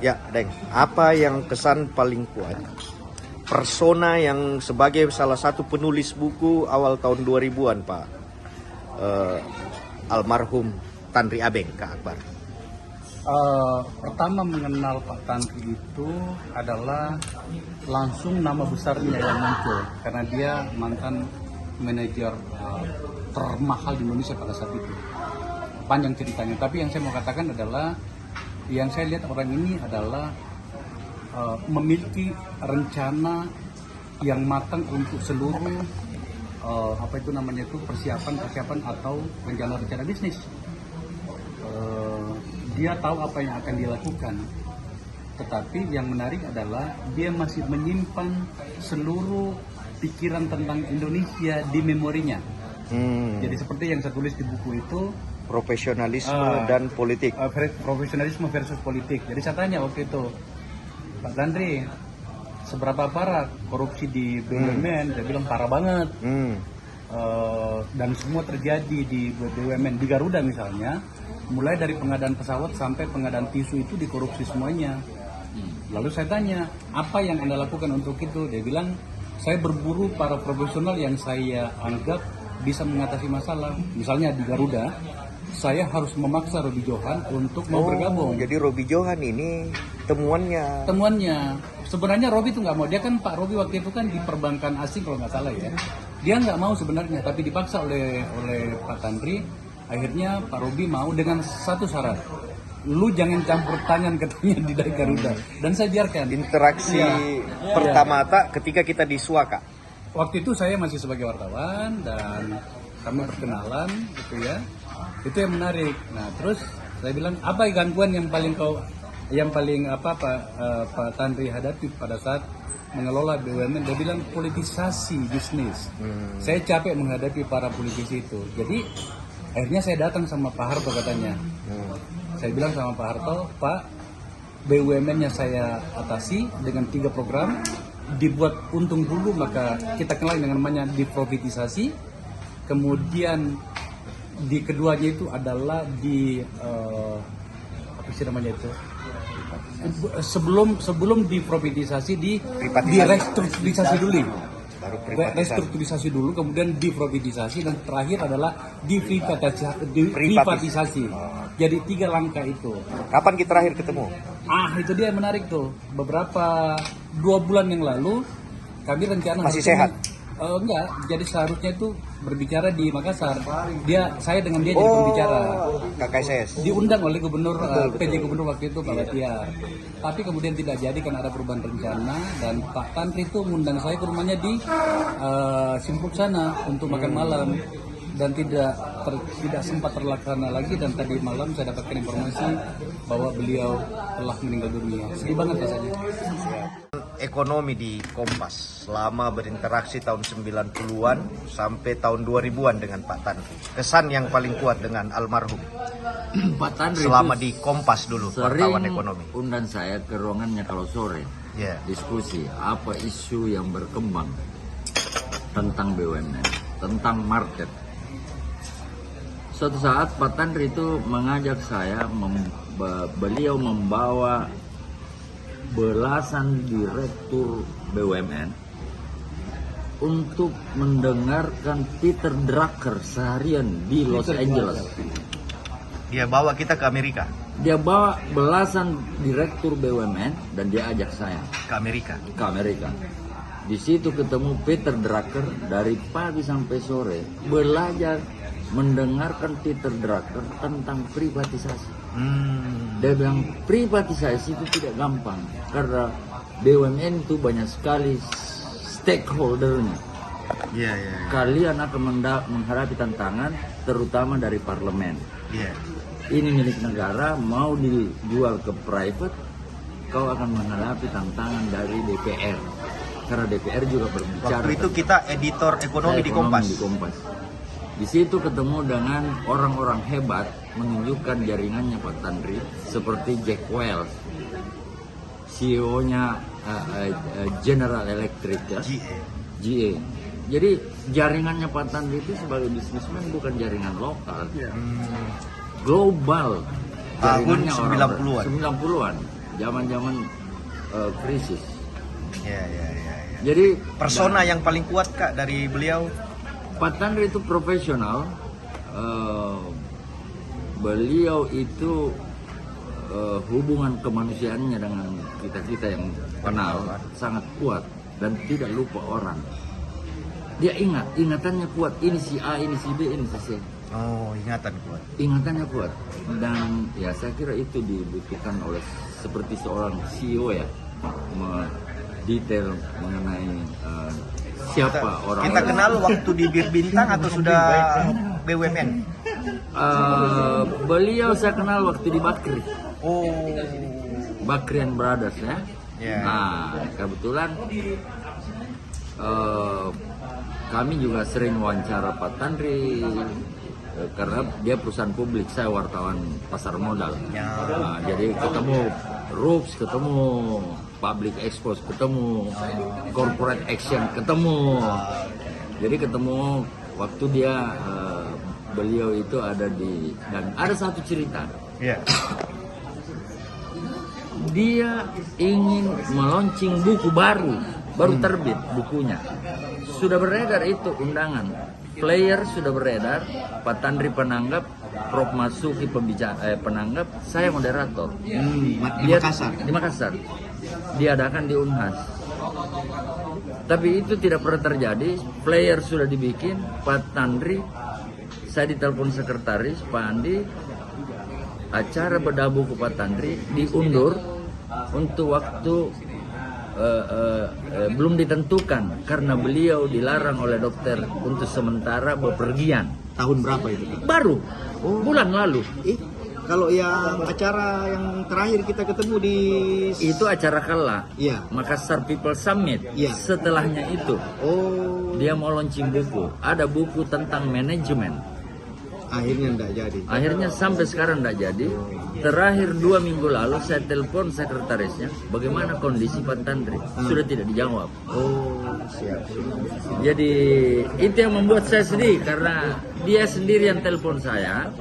Ya, Deng, apa yang kesan paling kuat? Persona yang sebagai salah satu penulis buku awal tahun 2000-an, Pak. Almarhum Tanri Abeng, Kak Akbar. Pertama mengenal Pak Tanri itu adalah langsung nama besarnya yang muncul karena dia mantan manajer termahal di Indonesia pada saat itu. Panjang ceritanya, tapi yang saya mau katakan adalah yang saya lihat orang ini adalah memiliki rencana yang matang untuk seluruh persiapan atau rencana bisnis. Dia tahu apa yang akan dilakukan, tetapi yang menarik adalah dia masih menyimpan seluruh pikiran tentang Indonesia di memorinya. Jadi seperti yang saya tulis di buku itu, Profesionalisme dan politik. Profesionalisme versus politik. Jadi saya tanya waktu itu, Pak Tanri, seberapa parah korupsi di BUMN? Dia bilang parah banget. Dan semua terjadi di BUMN. Di Garuda misalnya, mulai dari pengadaan pesawat sampai pengadaan tisu itu dikorupsi semuanya. Lalu saya tanya, apa yang Anda lakukan untuk itu? Dia bilang, saya berburu para profesional yang saya anggap bisa mengatasi masalah. Misalnya di Garuda, saya harus memaksa Robi Johan untuk mau bergabung. Jadi Robi Johan ini temuannya. Sebenarnya Robi itu nggak mau. Dia kan Pak Robi waktu itu kan di perbankan asing kalau nggak salah ya. Dia nggak mau sebenarnya, tapi dipaksa oleh Pak Tanri. Akhirnya Pak Robi mau dengan satu syarat. Lu jangan campur tangan katanya di dari Garuda. Dan saya biarkan. Interaksi pertama ketika kita di Suaka. Waktu itu saya masih sebagai wartawan dan kami berkenalan gitu ya. Itu yang menarik. Nah, terus saya bilang, apa gangguan yang paling Pak Tanri hadapi pada saat mengelola BUMN? Dia bilang politisasi bisnis. Saya capek menghadapi para politisi itu. Jadi akhirnya saya datang sama Pak Harto katanya. Saya bilang sama Pak Harto, Pak, BUMN-nya saya atasi dengan 3 program, dibuat untung dulu, maka kita kenal dengan namanya diprofitisasi. Kemudian di keduanya itu adalah sebelum diprofitisasi di restrukturisasi dulu. Restrukturisasi dulu, kemudian diprofitisasi, dan terakhir adalah diprivatisasi. Jadi 3 langkah itu. Kapan kita terakhir ketemu? Itu dia yang menarik tuh. Beberapa 2 bulan yang lalu kami rencana masih sehat. Enggak, jadi seharusnya itu berbicara di Makassar. Saya dengan dia jadi pembicara. KKSS. Diundang oleh Gubernur PJ Gubernur waktu itu Pak Batiar. Tapi kemudian tidak jadi karena ada perubahan rencana, dan Pak Tanri itu mengundang saya ke rumahnya di Simpuk sana untuk makan malam, dan tidak sempat terlaksana lagi. Dan tadi malam saya dapatkan informasi bahwa beliau telah meninggal dunia. Sedih banget rasanya. Ekonomi di Kompas selama berinteraksi tahun 90-an sampai tahun 2000-an dengan Pak Tanri. Kesan yang paling kuat dengan almarhum Pak Tanri selama di Kompas dulu, wartawan ekonomi. Undang saya ke ruangannya kalau sore, diskusi apa isu yang berkembang tentang BUMN, tentang market. Suatu saat Pak Tanri itu mengajak saya, beliau membawa belasan direktur BUMN untuk mendengarkan Peter Drucker seharian di Los Angeles. Dia bawa kita ke Amerika. Dia bawa belasan direktur BUMN dan dia ajak saya ke Amerika. Di situ ketemu Peter Drucker dari pagi sampai sore, belajar mendengarkan Peter Drucker tentang privatisasi. Dia bilang privatisasi itu tidak gampang karena BUMN itu banyak sekali stakeholdernya. Kalian akan menghadapi tantangan terutama dari parlemen. Ini milik negara, mau dijual ke private, kau akan menghadapi tantangan dari DPR. Karena DPR juga berbicara. Waktu itu kita editor ekonomi di Kompas. Di situ ketemu dengan orang-orang hebat menunjukkan jaringannya Pak Tanri, seperti Jack Welch, CEO-nya General Electric ya, GE. Jadi jaringannya Pak Tanri itu sebagai bisnismen bukan jaringan lokal, global. Tahun Jaringannya 90-an. zaman-zaman krisis. Ya. Jadi Persona yang paling kuat Kak dari beliau. Pak Tandri itu profesional. Beliau itu hubungan kemanusiaannya dengan kita yang kenal sangat kuat dan tidak lupa orang. Dia ingatannya kuat. Ini si A, ini si B, ini si C. Oh, ingatan kuat. Ingatannya kuat. Dan ya saya kira itu dibutuhkan oleh seperti seorang CEO ya, detail mengenai siapa orang. Kita kenal waktu di Bir Bintang atau sudah BUMN? Beliau saya kenal waktu di Bakri. Oh, Bakri and Brothers ya. Ya. Nah, kebetulan kami juga sering wawancara Pak Tandri karena dia perusahaan publik, saya wartawan pasar modal. Ya. Nah, jadi ketemu RUPS, ketemu Public Expose, ketemu Corporate Action, ketemu. Jadi ketemu waktu dia beliau itu ada di, dan ada satu cerita. Ya. Dia ingin meluncing buku baru terbit bukunya. Sudah beredar itu undangan. Player sudah beredar, Pak Tandri penanggap, Prof Masuki penanggap, saya moderator. Di Makassar. Di Makassar. Diadakan di Unhas. Tapi itu tidak pernah terjadi. Player sudah dibikin, Pak Tandri, saya ditelepon sekretaris Pak Andi, acara bedah buku Pak Tandri diundur untuk waktu belum ditentukan karena beliau dilarang oleh dokter untuk sementara bepergian. Tahun berapa itu? Baru bulan lalu. Kalau yang acara yang terakhir kita ketemu di Itu acara Kala, Iya. Makassar People Summit. Iya. Setelahnya itu Oh, dia mau launching buku. Ada buku tentang manajemen. akhirnya enggak jadi. Akhirnya sampai sekarang tidak jadi. Terakhir 2 minggu lalu saya telepon sekretarisnya, bagaimana kondisi Pak Tandri? Sudah tidak dijawab. Oh, siap. Jadi itu yang membuat saya sedih karena dia sendiri yang telepon saya.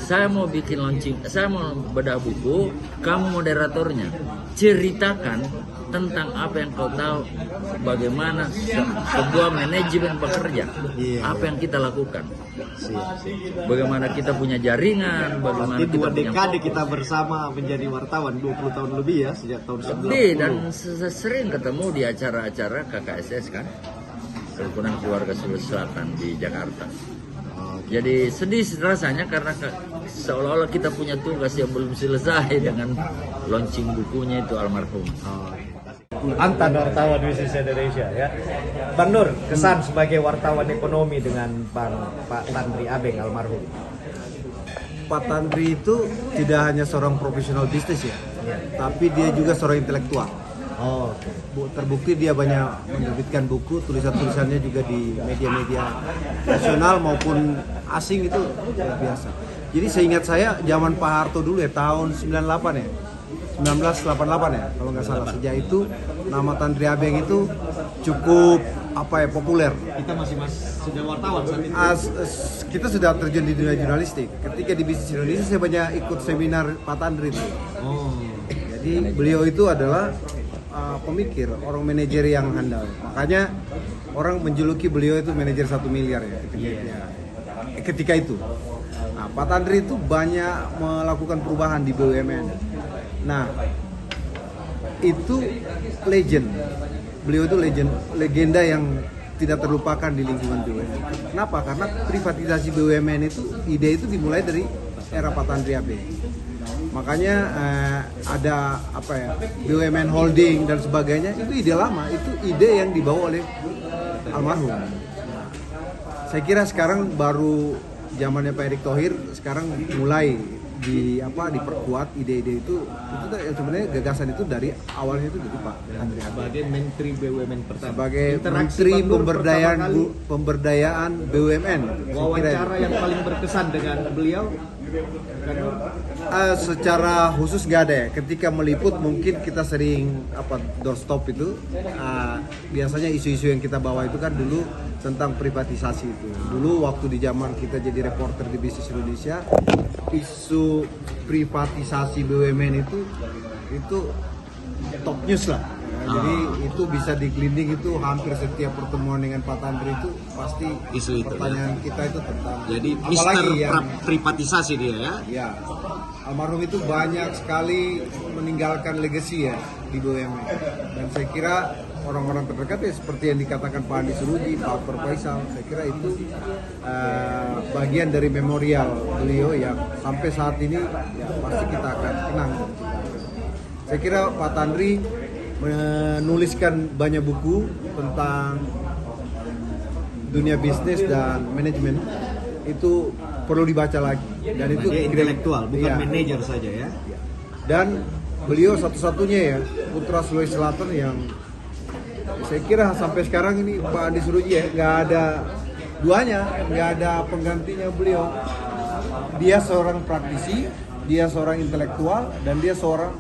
Saya mau bikin launching, saya mau bedah buku, kamu moderatornya. Ceritakan tentang apa yang kau tahu, bagaimana sebuah manajemen bekerja, apa yang kita lakukan, bagaimana kita punya jaringan, bagaimana Berarti kita 2 punya dekade kita bersama menjadi wartawan, 20 tahun lebih ya, sejak tahun 90. lebih, dan sering ketemu di acara-acara KKSS kan, Kerukunan Keluarga Sulawesi Selatan di Jakarta. Jadi sedih rasanya karena seolah-olah kita punya tugas yang belum selesai dengan launching bukunya itu almarhum. Antan wartawan bisnis Indonesia ya. Bang Nur, kesan sebagai wartawan ekonomi dengan Pak Tandri Abeng almarhum. Pak Tandri itu tidak hanya seorang profesional bisnis ya, tapi dia juga seorang intelektual. Oh, Terbukti dia banyak menerbitkan buku, tulisan-tulisannya juga di media-media nasional maupun asing itu luar biasa. Jadi seingat saya zaman Pak Harto dulu ya, tahun 98 ya, 1988 ya kalau nggak salah. Sejak itu nama Tandri Abeng itu cukup populer. kita masih sudah wartawan saat itu. Kita sudah terjun di dunia jurnalistik. Ketika di bisnis Indonesia saya banyak ikut seminar Pak Tandri itu. Oh, Jadi beliau itu adalah pemikir, orang manajer yang handal. Makanya orang menjuluki beliau itu manajer 1 miliar ya ketika itu. Nah, Pak Tandri itu banyak melakukan perubahan di BUMN. Nah, itu legend. Beliau itu legenda yang tidak terlupakan di lingkungan BUMN. Kenapa? Karena privatisasi BUMN itu, ide itu dimulai dari era Pak Tandri Abeng. Makanya ada BUMN holding dan sebagainya, itu ide lama, itu ide yang dibawa oleh almarhum. Saya kira sekarang baru zamannya Pak Erick Thohir, sekarang mulai diperkuat ide-ide itu sebenarnya gagasan itu dari awalnya itu dari Pak Tandri Abeng. sebagai Menteri BUMN pertama. Sebagai Interaksi Menteri Bang Nur pertama kali, Pemberdayaan BUMN. wawancara yang paling berkesan dengan beliau. Secara khusus nggak ada ya. Ketika meliput mungkin kita sering doorstop itu. Biasanya isu-isu yang kita bawa itu kan dulu tentang privatisasi itu. Dulu waktu di zaman kita jadi reporter di Bisnis Indonesia, isu isu privatisasi BUMN itu top news lah. Jadi itu bisa digelinding, itu hampir setiap pertemuan dengan Pak Tandri itu pasti Isu itu, pertanyaan kita itu tentang Jadi apalagi yang privatisasi dia ya. ya almarhum itu banyak sekali meninggalkan legacy ya di BUMN, dan saya kira orang-orang terdekat ya seperti yang dikatakan Pak Andi Suruji, Pak Akbar Faisal, saya kira itu bagian dari memorial beliau yang sampai saat ini ya pasti kita akan kenang. Saya kira Pak Tandri menuliskan banyak buku tentang dunia bisnis dan manajemen, itu perlu dibaca lagi, dan itu Dia intelektual, bukan iya. manajer saja ya. Dan beliau satu-satunya ya putra Sulawesi Selatan yang saya kira sampai sekarang ini Pak Andi Suruji ya nggak ada duanya, nggak ada penggantinya beliau. Dia seorang praktisi, dia seorang intelektual, dan dia seorang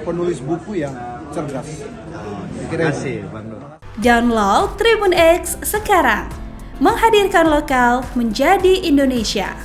penulis buku yang cerdas. Saya kira Terima kasih, Bang Nur. Download Tribun X sekarang, menghadirkan lokal menjadi Indonesia.